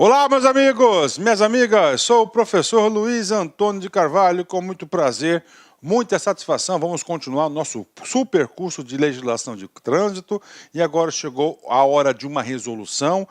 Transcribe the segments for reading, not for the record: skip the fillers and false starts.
Olá, meus amigos, minhas amigas, sou o professor Luiz Antônio de Carvalho, com muito prazer, muita satisfação. Vamos continuar o nosso super curso de legislação de trânsito e agora chegou a hora de uma resolução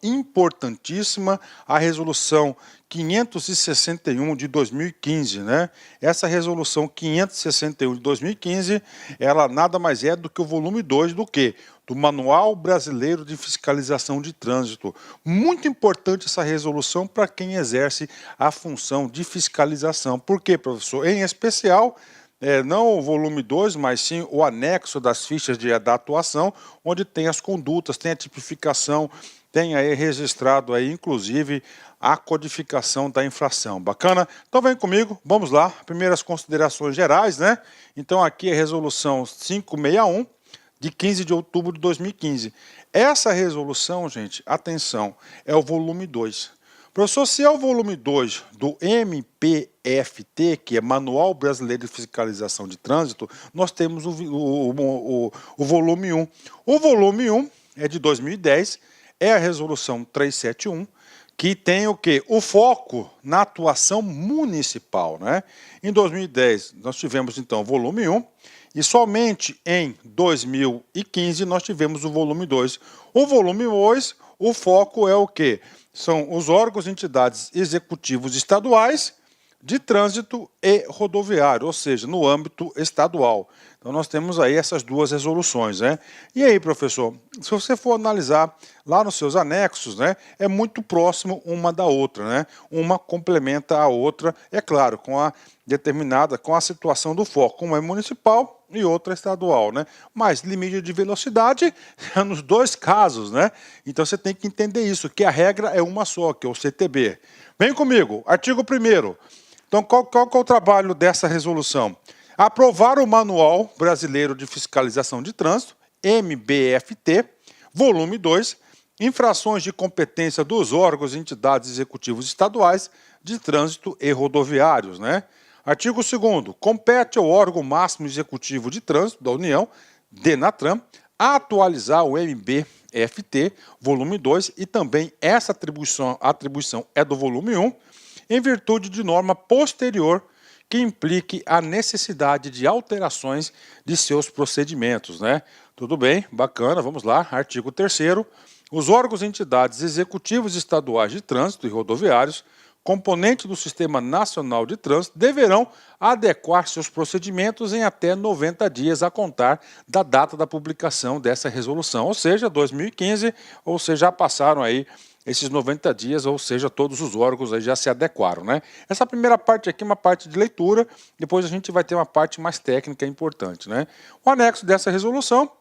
importantíssima, a resolução 561 de 2015, né? Essa resolução 561 de 2015, ela nada mais é do que o volume 2 do quê? Do Manual Brasileiro de Fiscalização de Trânsito. Muito importante essa resolução para quem exerce a função de fiscalização. Por quê, professor? Em especial, não o volume 2, mas sim o anexo das fichas da atuação, onde tem as condutas, tem a tipificação, tem aí registrado aí, inclusive, a codificação da infração. Bacana? Então vem comigo, vamos lá. Primeiras considerações gerais, né? Então aqui é a resolução 561, de 15 de outubro de 2015. Essa resolução, gente, atenção, é o volume 2. Professor, se é o volume 2 do MPFT, que é Manual Brasileiro de Fiscalização de Trânsito, nós temos o volume 1. O volume 1 é de 2010, é a resolução 371, que tem o quê? O foco na atuação municipal, né? Em 2010, nós tivemos, então, o volume 1, e somente em 2015 nós tivemos o volume 2. O volume 2, o foco é o quê? São os órgãos e entidades executivos estaduais de trânsito e rodoviário, ou seja, no âmbito estadual. Então nós temos aí essas duas resoluções, né? E aí, professor, se você for analisar lá nos seus anexos, né, é muito próximo uma da outra, né? Uma complementa a outra, é claro, com a situação do foco. Uma é municipal e outra é estadual, né? Mas limite de velocidade é nos dois casos, né? Então você tem que entender isso, que a regra é uma só, que é o CTB. Vem comigo, artigo 1º. Então, qual é o trabalho dessa resolução? Aprovar o Manual Brasileiro de Fiscalização de Trânsito, MBFT, volume 2, infrações de competência dos órgãos e entidades executivos estaduais de trânsito e rodoviários, né? Artigo 2º, compete ao órgão máximo executivo de trânsito da União, DENATRAN, atualizar o MBFT, volume 2, e também essa atribuição é do volume 1, em virtude de norma posterior que implique a necessidade de alterações de seus procedimentos, né? Tudo bem, bacana, vamos lá. Artigo 3º. Os órgãos e entidades executivos estaduais de trânsito e rodoviários, componente do Sistema Nacional de Trânsito, deverão adequar seus procedimentos em até 90 dias a contar da data da publicação dessa resolução, ou seja, 2015, ou seja, já passaram aí esses 90 dias, ou seja, todos os órgãos aí já se adequaram, né? Essa primeira parte aqui é uma parte de leitura, depois a gente vai ter uma parte mais técnica importante, né? O anexo dessa resolução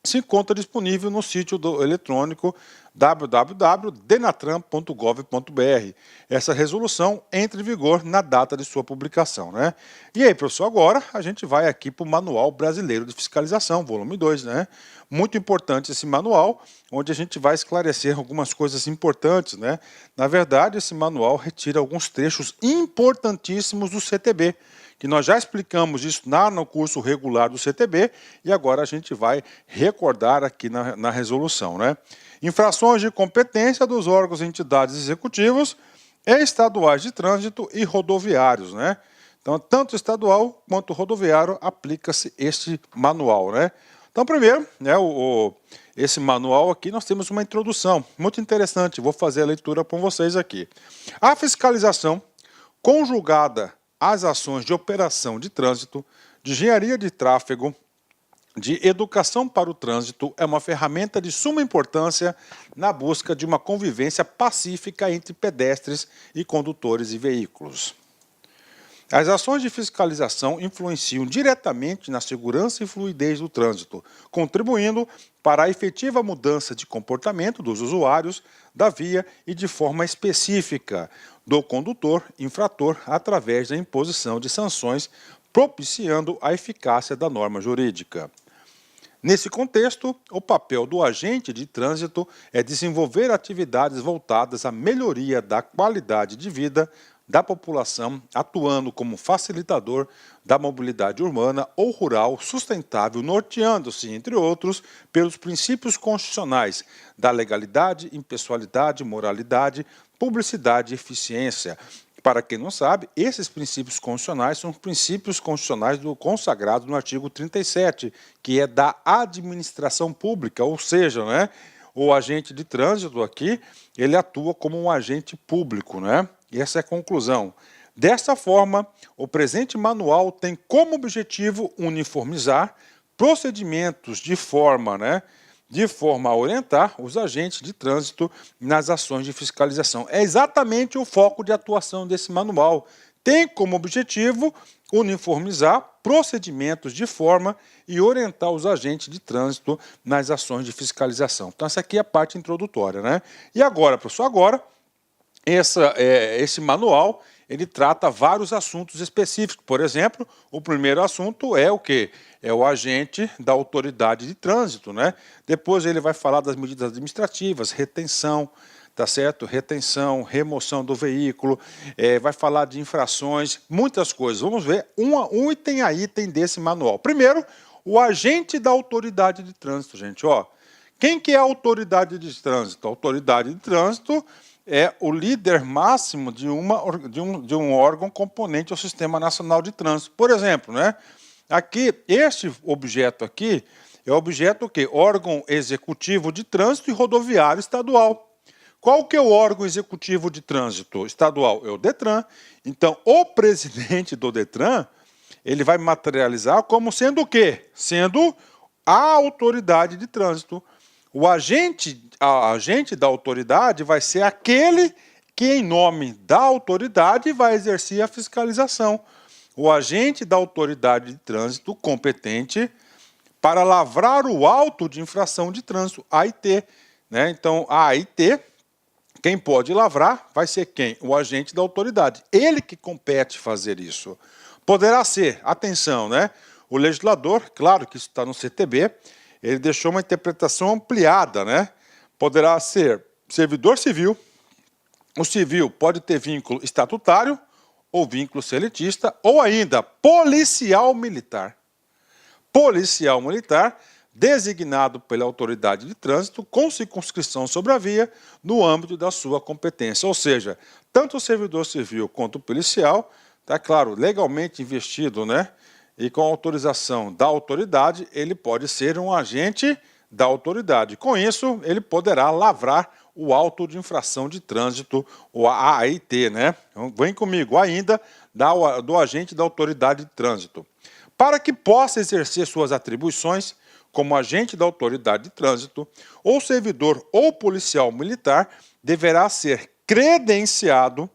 se encontra disponível no sítio eletrônico www.denatran.gov.br. Essa resolução entra em vigor na data de sua publicação, né? E aí, professor, agora a gente vai aqui para o Manual Brasileiro de Fiscalização, volume 2, né? Muito importante esse manual, onde a gente vai esclarecer algumas coisas importantes, né? Na verdade, esse manual retira alguns trechos importantíssimos do CTB, que nós já explicamos isso no curso regular do CTB, e agora a gente vai recordar aqui na resolução, né? Infrações de competência dos órgãos e entidades executivos e estaduais de trânsito e rodoviários, né? Então, tanto estadual quanto rodoviário aplica-se este manual, né? Então, primeiro, né, esse manual aqui, nós temos uma introdução muito interessante, vou fazer a leitura com vocês aqui. A fiscalização conjugada às ações de operação de trânsito, de engenharia de tráfego, de educação para o trânsito é uma ferramenta de suma importância na busca de uma convivência pacífica entre pedestres e condutores e veículos. As ações de fiscalização influenciam diretamente na segurança e fluidez do trânsito, contribuindo para a efetiva mudança de comportamento dos usuários da via e de forma específica do condutor infrator através da imposição de sanções, propiciando a eficácia da norma jurídica. Nesse contexto, o papel do agente de trânsito é desenvolver atividades voltadas à melhoria da qualidade de vida da população, atuando como facilitador da mobilidade urbana ou rural sustentável, norteando-se, entre outros, pelos princípios constitucionais da legalidade, impessoalidade, moralidade, publicidade e eficiência. Para quem não sabe, esses princípios constitucionais são os princípios constitucionais consagrados no artigo 37, que é da administração pública, ou seja, né, o agente de trânsito aqui, ele atua como um agente público, né? E essa é a conclusão. Dessa forma, o presente manual tem como objetivo uniformizar procedimentos de forma a orientar os agentes de trânsito nas ações de fiscalização. É exatamente o foco de atuação desse manual. Tem como objetivo uniformizar procedimentos de forma e orientar os agentes de trânsito nas ações de fiscalização. Então, essa aqui é a parte introdutória, né? E agora, professor, esse manual, ele trata vários assuntos específicos. Por exemplo, o primeiro assunto é o quê? É o agente da autoridade de trânsito, né? Depois ele vai falar das medidas administrativas, retenção, tá certo? Retenção, remoção do veículo, vai falar de infrações, muitas coisas. Vamos ver um item a item desse manual. Primeiro, o agente da autoridade de trânsito, gente. Ó, quem que é a autoridade de trânsito? A autoridade de trânsito é o líder máximo de um órgão componente ao Sistema Nacional de Trânsito. Por exemplo, né? Aqui, este objeto aqui é o objeto o quê? Órgão Executivo de Trânsito e Rodoviário Estadual. Qual que é o órgão executivo de trânsito estadual? É o DETRAN. Então, o presidente do DETRAN, ele vai materializar como sendo o quê? Sendo a autoridade de trânsito. A agente da autoridade vai ser aquele que, em nome da autoridade, vai exercer a fiscalização. O agente da autoridade de trânsito competente para lavrar o auto de infração de trânsito, AIT. Né? Então, a AIT, quem pode lavrar vai ser quem? O agente da autoridade. Ele que compete fazer isso. Poderá ser, atenção, né? O legislador, claro que isso está no CTB, ele deixou uma interpretação ampliada, né? Poderá ser servidor civil, o civil pode ter vínculo estatutário ou vínculo seletista, ou ainda policial militar. Policial militar designado pela autoridade de trânsito com circunscrição sobre a via no âmbito da sua competência. Ou seja, tanto o servidor civil quanto o policial, está claro, legalmente investido, né? E com autorização da autoridade, ele pode ser um agente da autoridade. Com isso, ele poderá lavrar o auto de infração de trânsito, o AIT, né? Então, vem comigo, ainda do agente da autoridade de trânsito. Para que possa exercer suas atribuições como agente da autoridade de trânsito, ou servidor ou policial militar deverá ser credenciado,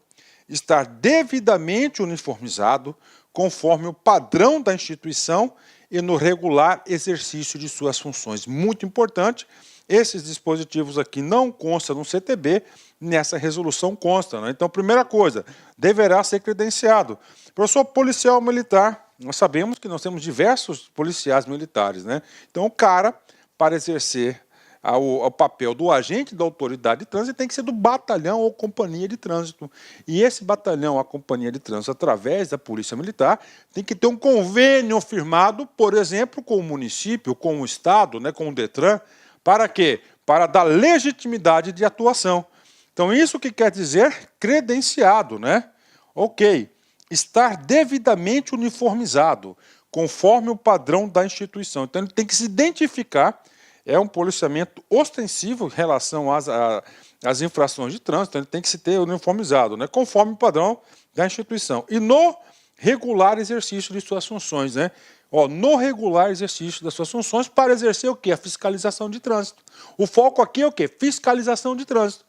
estar devidamente uniformizado, conforme o padrão da instituição e no regular exercício de suas funções. Muito importante, esses dispositivos aqui não constam no CTB, nessa resolução consta, né? Então, primeira coisa, deverá ser credenciado. Professor, policial militar, nós sabemos que nós temos diversos policiais militares, né? Então, o cara, para exercer o papel do agente da autoridade de trânsito, tem que ser do batalhão ou companhia de trânsito. E esse batalhão, a companhia de trânsito, através da Polícia Militar, tem que ter um convênio firmado, por exemplo, com o município, com o Estado, né, com o DETRAN. Para quê? Para dar legitimidade de atuação. Então, isso que quer dizer credenciado, né? Ok. Estar devidamente uniformizado, conforme o padrão da instituição. Então, ele tem que se identificar, é um policiamento ostensivo em relação às infrações de trânsito, então ele tem que se ter uniformizado, né, conforme o padrão da instituição. E no regular exercício de suas funções, né? Ó, no regular exercício das suas funções para exercer o quê? A fiscalização de trânsito. O foco aqui é o quê? Fiscalização de trânsito.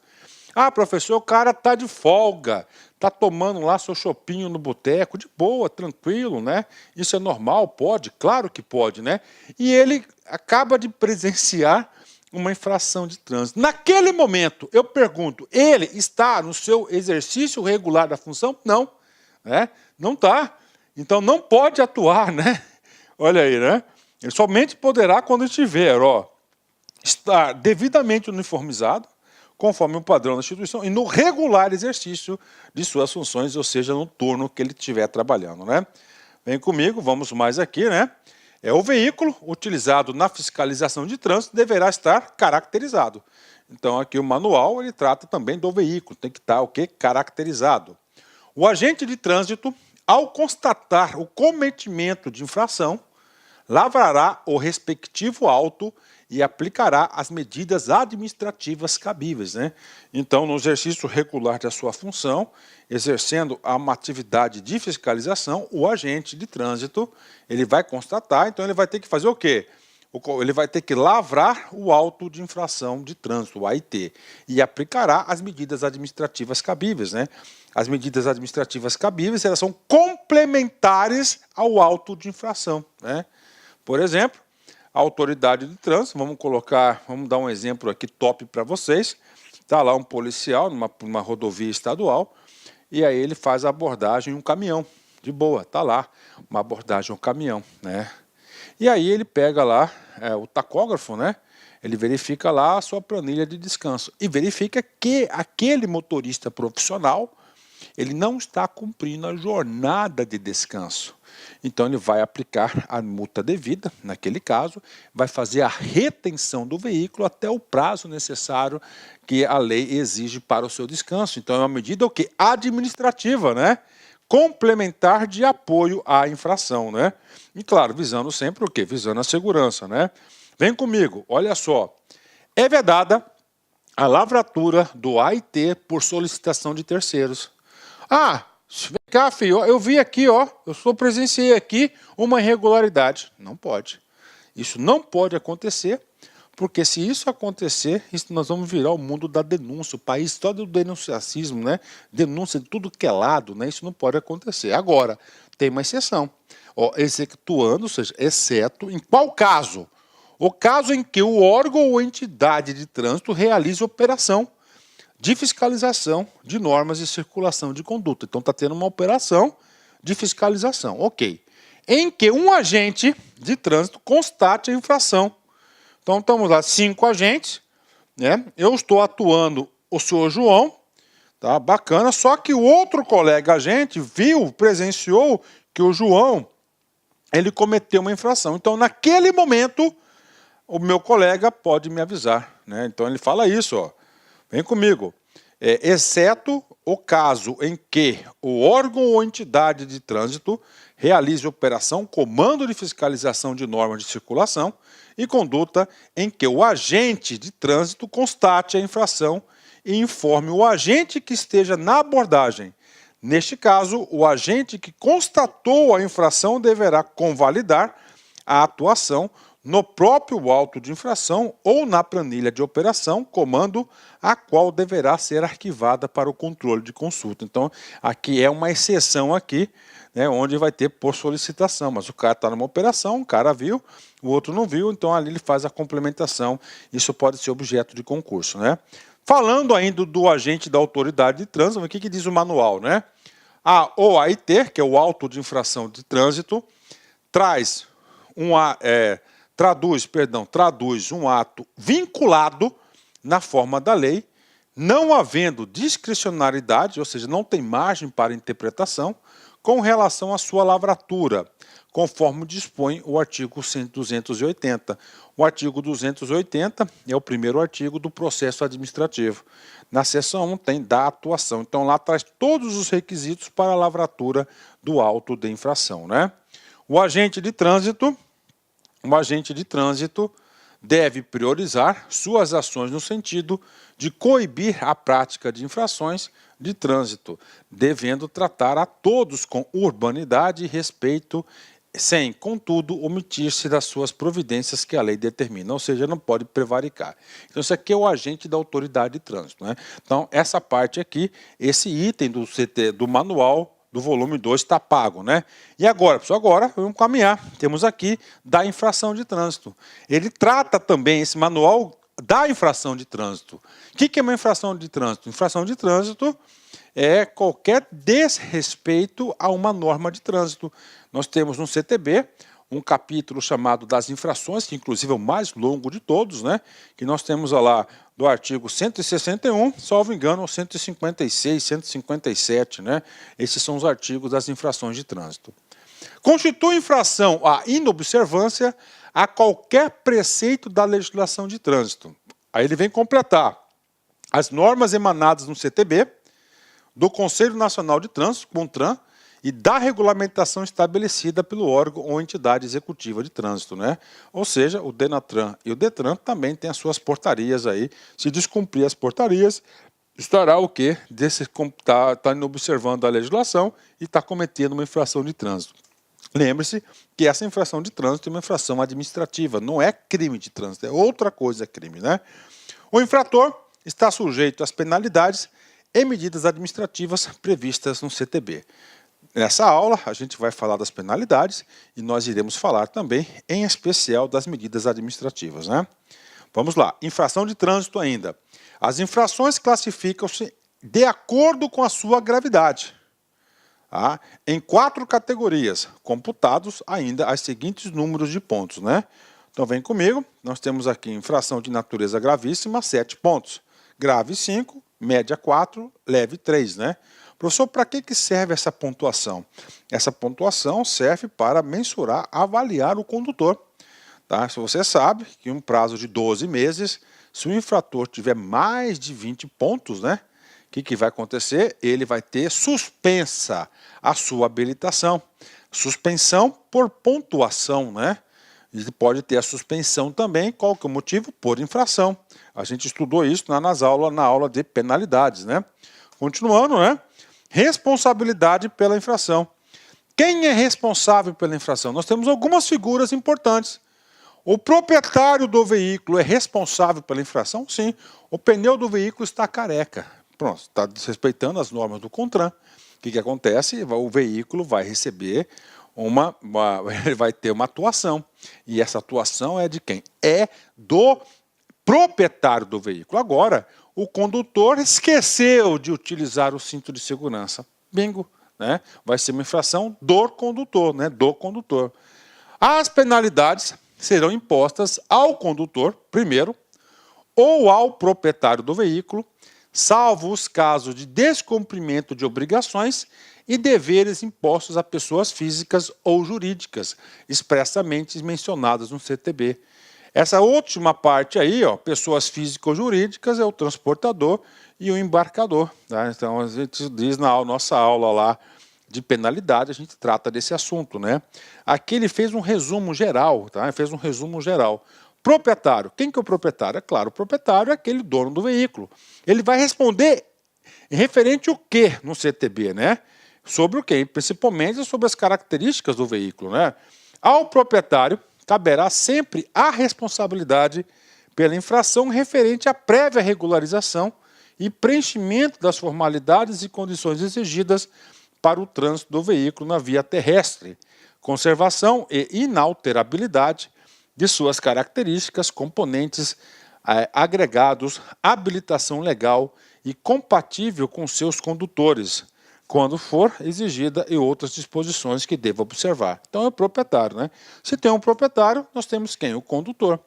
Ah, professor, o cara está de folga, está tomando lá seu chopinho no boteco, de boa, tranquilo, né? Isso é normal, pode? Claro que pode, né? E ele acaba de presenciar uma infração de trânsito. Naquele momento, eu pergunto, ele está no seu exercício regular da função? Não, né? Não está. Então, não pode atuar, né? Olha aí, né? Ele somente poderá quando estiver, ó, estar devidamente uniformizado, conforme o padrão da instituição e no regular exercício de suas funções, ou seja, no turno que ele estiver trabalhando, né? Vem comigo, vamos mais aqui, né? O veículo utilizado na fiscalização de trânsito deverá estar caracterizado. Então, aqui o manual, ele trata também do veículo, tem que estar o quê? Caracterizado. O agente de trânsito, ao constatar o cometimento de infração, lavrará o respectivo auto e aplicará as medidas administrativas cabíveis, né? Então, no exercício regular da sua função, exercendo uma atividade de fiscalização, o agente de trânsito, ele vai constatar, então ele vai ter que fazer o quê? Ele vai ter que lavrar o auto de infração de trânsito, o AIT, e aplicará as medidas administrativas cabíveis, né? As medidas administrativas cabíveis, elas são complementares ao auto de infração, né? Por exemplo, a autoridade de trânsito, vamos dar um exemplo aqui top para vocês. Está lá um policial numa rodovia estadual e aí ele faz a abordagem em um caminhão, de boa, está lá, uma abordagem em um caminhão, né? E aí ele pega lá o tacógrafo, né? Ele verifica lá a sua planilha de descanso e verifica que aquele motorista profissional, ele não está cumprindo a jornada de descanso. Então ele vai aplicar a multa devida, naquele caso, vai fazer a retenção do veículo até o prazo necessário que a lei exige para o seu descanso. Então é uma medida o quê? Administrativa, né? Complementar de apoio à infração, né? E claro, visando sempre o quê? Visando a segurança, né? Vem comigo, olha só. É vedada a lavratura do AIT por solicitação de terceiros. Ah, vem cá, filho, eu vi aqui, ó, presenciei aqui uma irregularidade. Não pode. Isso não pode acontecer, porque se isso acontecer, nós vamos virar o mundo da denúncia, o país todo do denunciacismo, né? Denúncia de tudo que é lado, né? Isso não pode acontecer. Agora, tem uma exceção. Ó, execuando, ou seja, exceto, em qual caso? O caso em que o órgão ou entidade de trânsito realize operação de fiscalização de normas de circulação de conduta. Então, está tendo uma operação de fiscalização. Ok. Em que um agente de trânsito constate a infração. Então, estamos lá, 5 agentes, né? Eu estou atuando o senhor João, tá? Bacana, só que o outro colega agente presenciou que o João, ele cometeu uma infração. Então, naquele momento, o meu colega pode me avisar, né? Então, ele fala isso, ó. Vem comigo. Exceto o caso em que o órgão ou entidade de trânsito realize operação, comando de fiscalização de normas de circulação e conduta em que o agente de trânsito constate a infração e informe o agente que esteja na abordagem. Neste caso, o agente que constatou a infração deverá convalidar a atuação no próprio auto de infração ou na planilha de operação, comando a qual deverá ser arquivada para o controle de consulta. Então, aqui é uma exceção aqui, né, onde vai ter por solicitação, mas o cara está numa operação, o cara viu, o outro não viu, então ali ele faz a complementação, isso pode ser objeto de concurso, né? Falando ainda do agente da autoridade de trânsito, o que diz o manual, né? O AIT, que é o auto de infração de trânsito, traduz um ato vinculado na forma da lei, não havendo discricionariedade, ou seja, não tem margem para interpretação, com relação à sua lavratura, conforme dispõe o artigo 280. O artigo 280 é o primeiro artigo do processo administrativo. Na seção 1 tem da atuação. Então, lá traz todos os requisitos para a lavratura do auto de infração, né? O agente de trânsito deve priorizar suas ações no sentido de coibir a prática de infrações de trânsito, devendo tratar a todos com urbanidade e respeito, sem, contudo, omitir-se das suas providências que a lei determina, ou seja, não pode prevaricar. Então, isso aqui é o agente da autoridade de trânsito, né? Então, essa parte aqui, esse item do manual do volume 2 está pago, né? E agora, pessoal, agora vamos caminhar. Temos aqui da infração de trânsito. Ele trata também, esse manual, da infração de trânsito. O que é uma infração de trânsito? Infração de trânsito é qualquer desrespeito a uma norma de trânsito. Nós temos no CTB um capítulo chamado das infrações, que inclusive é o mais longo de todos, né? Que nós temos lá do artigo 161, salvo engano, 156, 157, né? Esses são os artigos das infrações de trânsito. Constitui infração a inobservância a qualquer preceito da legislação de trânsito. Aí ele vem completar as normas emanadas no CTB, do Conselho Nacional de Trânsito, CONTRAN, e da regulamentação estabelecida pelo órgão ou entidade executiva de trânsito, né? Ou seja, o DENATRAN e o DETRAN também têm as suas portarias aí. Se descumprir as portarias, estará o quê? Está observando a legislação e está cometendo uma infração de trânsito. Lembre-se que essa infração de trânsito é uma infração administrativa, não é crime de trânsito, é outra coisa crime, né? O infrator está sujeito às penalidades e medidas administrativas previstas no CTB. Nessa aula, a gente vai falar das penalidades e nós iremos falar também, em especial, das medidas administrativas, né? Vamos lá, infração de trânsito ainda. As infrações classificam-se de acordo com a sua gravidade, tá? Em 4 categorias, computados ainda os seguintes números de pontos, né? Então vem comigo, nós temos aqui infração de natureza gravíssima, 7 pontos. Grave 5, média 4, leve 3, né? Professor, para que serve essa pontuação? Essa pontuação serve para mensurar, avaliar o condutor. Tá? Se você sabe que em um prazo de 12 meses, se o infrator tiver mais de 20 pontos, né? O que vai acontecer? Ele vai ter suspensa a sua habilitação. Suspensão por pontuação, né? Ele pode ter a suspensão também, qual que é o motivo? Por infração. A gente estudou isso na aula de penalidades, né? Continuando, né? Responsabilidade pela infração. Quem é responsável pela infração? Nós temos algumas figuras importantes. O proprietário do veículo é responsável pela infração? Sim. O pneu do veículo está careca. Pronto, está desrespeitando as normas do CONTRAN. O que acontece? O veículo vai receber ele vai ter uma atuação. E essa atuação é de quem? É do proprietário do veículo. Agora, o condutor esqueceu de utilizar o cinto de segurança. Bingo, né? Vai ser uma infração do condutor, né? Do condutor. As penalidades serão impostas ao condutor, primeiro, ou ao proprietário do veículo, salvo os casos de descumprimento de obrigações e deveres impostos a pessoas físicas ou jurídicas, expressamente mencionadas no CTB. Essa última parte aí, ó, pessoas físicas ou jurídicas, é o transportador e o embarcador. Tá? Então, a gente diz na nossa aula lá de penalidade, a gente trata desse assunto, né? Aqui ele fez um resumo geral, tá? Ele fez um resumo geral. Proprietário, quem que é o proprietário? É claro, o proprietário é aquele dono do veículo. Ele vai responder referente ao que no CTB, né? Sobre o quê? Principalmente sobre as características do veículo, né? Ao proprietário caberá sempre a responsabilidade pela infração referente à prévia regularização e preenchimento das formalidades e condições exigidas para o trânsito do veículo na via terrestre, conservação e inalterabilidade de suas características, componentes, agregados, habilitação legal e compatível com seus condutores, quando for exigida, e outras disposições que deva observar. Então é o proprietário, né? Se tem um proprietário, nós temos quem? O condutor.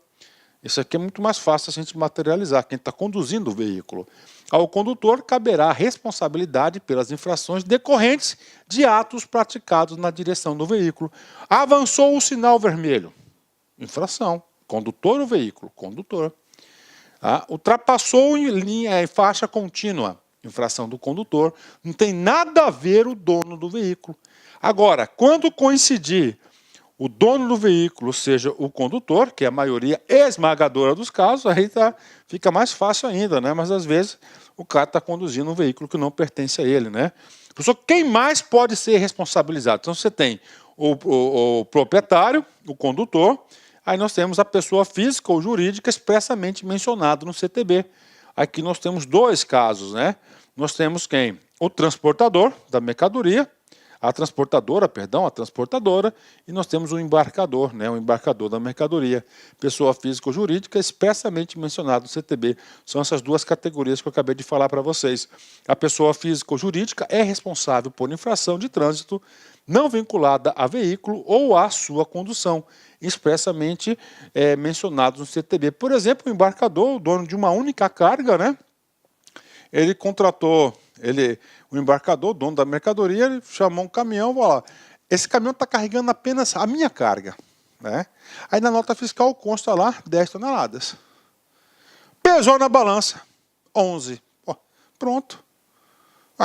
Isso aqui é muito mais fácil a gente materializar, quem está conduzindo o veículo. Ao condutor caberá a responsabilidade pelas infrações decorrentes de atos praticados na direção do veículo. Avançou o sinal vermelho, infração. Condutor ou veículo? Condutor. Ultrapassou em faixa contínua, infração do condutor. Não tem nada a ver o dono do veículo. Agora, quando coincidir o dono do veículo, seja o condutor, que é a maioria esmagadora dos casos, aí fica mais fácil ainda, né? Mas às vezes o cara está conduzindo um veículo que não pertence a ele, né? Professor, quem mais pode ser responsabilizado? Então você tem o proprietário, o condutor, aí nós temos a pessoa física ou jurídica expressamente mencionada no CTB. Aqui nós temos 2 casos, né? Nós temos quem? O transportador da mercadoria, a transportadora, e nós temos o embarcador, né? O embarcador da mercadoria, pessoa física ou jurídica expressamente mencionado no CTB. São essas 2 categorias que eu acabei de falar para vocês. A pessoa física ou jurídica é responsável por infração de trânsito não vinculada a veículo ou à sua condução, expressamente mencionados no CTB. Por exemplo, o embarcador, o dono de uma única carga, né? Ele contratou, o embarcador, o dono da mercadoria, ele chamou um caminhão, falou lá, esse caminhão está carregando apenas a minha carga, né? Aí na nota fiscal consta lá 10 toneladas. Pesou na balança, 11. Ó, pronto.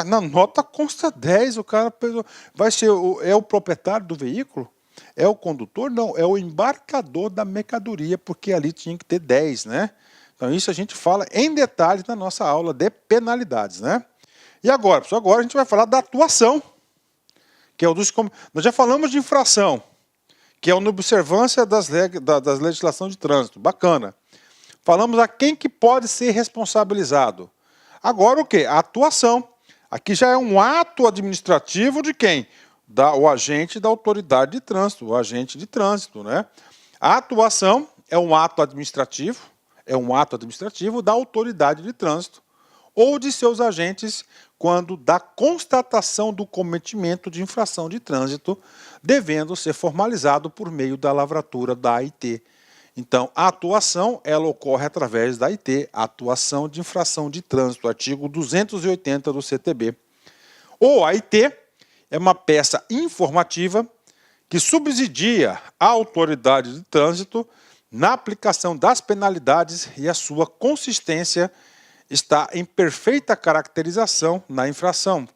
Na nota consta 10, o cara pesou. Vai ser o proprietário do veículo? É o condutor? Não, é o embarcador da mercadoria, porque ali tinha que ter 10, né? Então isso a gente fala em detalhes na nossa aula de penalidades, né? E agora, pessoal, agora a gente vai falar da atuação, que é o dos... Nós já falamos de infração, que é a observância das legislação de trânsito, bacana. Falamos a quem que pode ser responsabilizado. Agora o quê? A atuação. Aqui já é um ato administrativo de quem? O agente da autoridade de trânsito, o agente de trânsito, né? A atuação é um ato administrativo, da autoridade de trânsito ou de seus agentes quando da constatação do cometimento de infração de trânsito, devendo ser formalizado por meio da lavratura da AIT. Então, a atuação, ela ocorre através da AIT, Atuação de Infração de Trânsito, artigo 280 do CTB. O AIT é uma peça informativa que subsidia a autoridade de trânsito na aplicação das penalidades e a sua consistência está em perfeita caracterização da infração,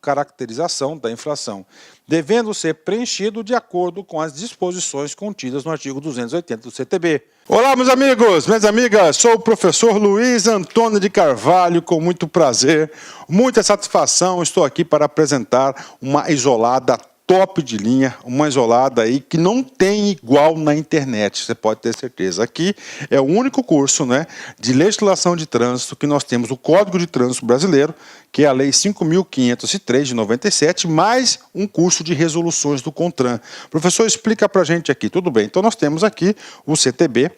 devendo ser preenchido de acordo com as disposições contidas no artigo 280 do CTB. Olá, meus amigos, minhas amigas, sou o professor Luiz Antônio de Carvalho, com muito prazer, muita satisfação, estou aqui para apresentar uma isolada top de linha, uma isolada aí que não tem igual na internet, você pode ter certeza. Aqui é o único curso, né, de legislação de trânsito que nós temos, o Código de Trânsito Brasileiro, que é a Lei 5.503 de 97, mais um curso de resoluções do CONTRAN. Professor, explica para a gente aqui, tudo bem? Então nós temos aqui o CTB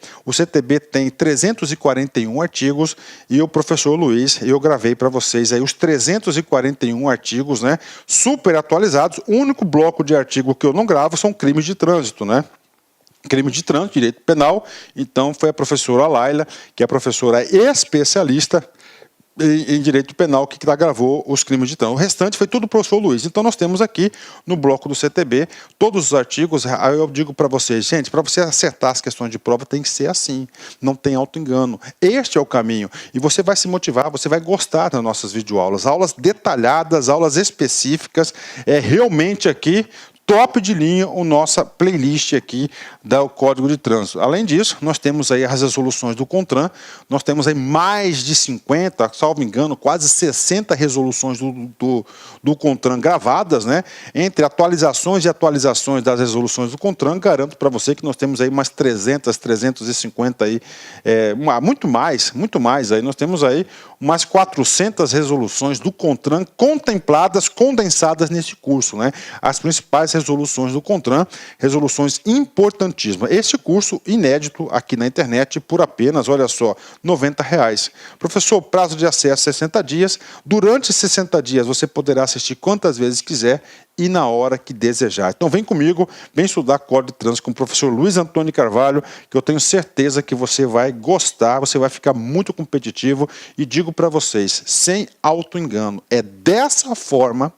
tem 341 artigos e o professor Luiz, eu gravei para vocês aí os 341 artigos, né, super atualizados. O único bloco de artigo que eu não gravo são crimes de trânsito, né? Crime de trânsito, direito penal. Então foi a professora Laila, que é a professora especialista em direito penal, que gravou os crimes de trânsito. O restante foi tudo o professor Luiz. Então nós temos aqui no bloco do CTB todos os artigos. Aí eu digo para vocês, gente, para você acertar as questões de prova tem que ser assim, não tem auto-engano. Este é o caminho e você vai se motivar, você vai gostar das nossas videoaulas, aulas detalhadas, aulas específicas, realmente aqui top de linha a nossa playlist aqui do Código de Trânsito. Além disso, nós temos aí as resoluções do CONTRAN, nós temos aí mais de 50, salvo engano, quase 60 resoluções do CONTRAN gravadas, né? Entre atualizações e atualizações das resoluções do CONTRAN, garanto para você que nós temos aí umas 300, 350 aí, muito mais aí, nós temos aí umas 400 resoluções do CONTRAN contempladas, condensadas nesse curso, né? As principais resoluções do CONTRAN, resoluções importantíssimas. Este curso inédito aqui na internet por apenas, olha só, R$ 90. Professor, prazo de acesso 60 dias. Durante 60 dias você poderá assistir quantas vezes quiser e na hora que desejar. Então vem comigo, vem estudar Código de Trânsito com o professor Luiz Antônio Carvalho, que eu tenho certeza que você vai gostar, você vai ficar muito competitivo e digo para vocês, sem auto-engano, é dessa forma,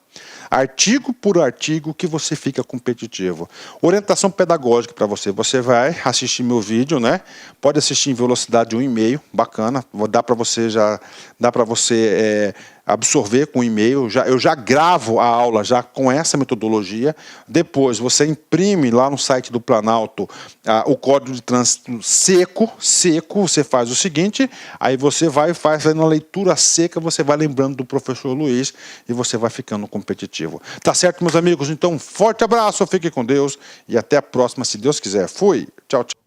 artigo por artigo, que você fica competitivo. Orientação pedagógica para você. Você vai assistir meu vídeo, né? Pode assistir em velocidade 1,5, bacana. Dá para você absorver com e-mail. Eu já gravo a aula já com essa metodologia. Depois você imprime lá no site do Planalto o Código de Trânsito seco. Você faz o seguinte, aí você vai e faz aí na leitura seca, você vai lembrando do professor Luiz e você vai ficando competitivo. Tá certo, meus amigos? Então, um forte abraço, fique com Deus e até a próxima, se Deus quiser. Fui, tchau, tchau.